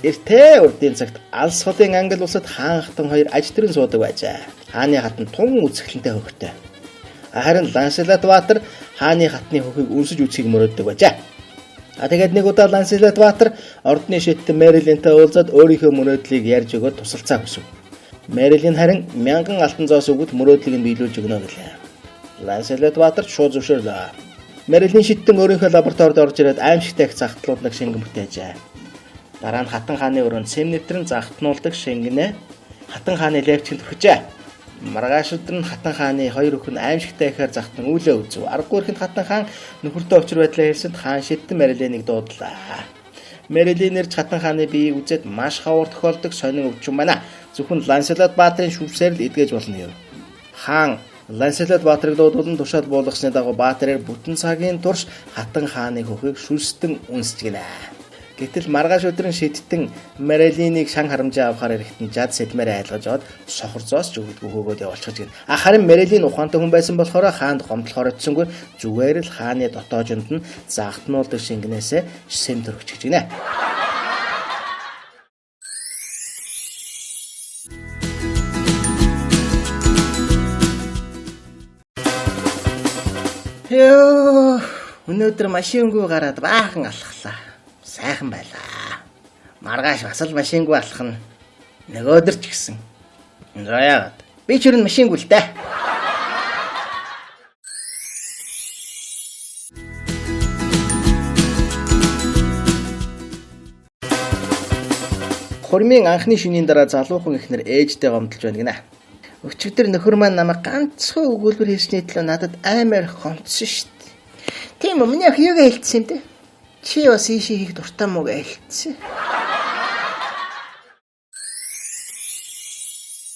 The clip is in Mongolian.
эртээ урдын цагт алс холын англи улсад хаан хатан хоёр аж төрөн суудаг байжээ. Хааны хатан тун үзэсгэлэнтэй хөвгтэй. Харин Ланселот Баатар хааны хатны хөхийг үнсэж үзхийг мөрөөддөг байжээ. Тэгээд нэг удаа Ланселот Баатар ордны шийдтэн Мэрилинтэй уулзаад өөрийнхөө мөрөөдлийг ярьж өгөөд тусалцаа хүсв. Мэрилин харин 1000 алтан зоос өгөхөд мөрөөдлийг нь биелүүлж өгнө гэлээ. Ланселот Баатар шууд зөвшөөрлөө. Мэрилин шийдтэн өөрийнхөө лабораторид орж ирээд аимшигтай их загтлуулдаг шингэн бүтээжээ. Дараа нь Хатан хааны өрөөнд сэм нэвтрэн загтнуулдаг шингэнэ Хатан хааны левчэнд өгчээ. Маргааш өдөр нь Хатан хааны хоёр өхөн аимшигтай ихээр загтан үүлээ үзв. Аргагүй ихэнд Хатан хаан нөхөртөө очир байдлаа хэлсэнд хаан шийдтэн Мэрилинийг дуудлаа. Мэрилин ирж Хатан хааны биеийг үзээд маш хавар тохиолдог сонин өвчин байна. Зөвхөн Ланселот Баатрын шүвсээр л эдгэж болно юм. Хаан Ланселот Баатрыг дуудуулан тушаал буулгасны дагуу Баатраар бүтэн цагийн турш Хатан хааны хөхийг шүлстэн үнсэж гинэ. Гэтэл маргааш өдрийн шийдтэн Мэрилинийг шан харамжаа авахаар ирэхтэн жад сэлмээр айлгаж аваад сохорзоос ч өгдөггүй хөөгөөд явуулчихж гин. Харин Мэрилин ухаантай хүн байсан болохоор хаанд гомдлохоор очсонгүй зүгээр л хааны дотоожонд нь загтнуулдаг шингэнээсээ сэм төрөгчж гинэ. Ёо, өнөөдөр машингүй гараад баахан алхлаа. Сайхан байлаа. Маргааш бас л машингүй алхах нь нөгөөдөр ч гэсэн. За яагаад? Би ч юу машингүй л дээ. Хормын анхны шөнийн дараа залуухан ихнэр ээжтэй гомдолж байна гинэ. Өчигдөр нөхөр маань намайг ганцхан өгүүлбэр хийсний төлөө надад аймаар гомдсон штт. Тийм өмнө яг юугаа хэлсэн юм бэ? Чи бас ийшээ хийх дуртай мó гэж хэлсэн.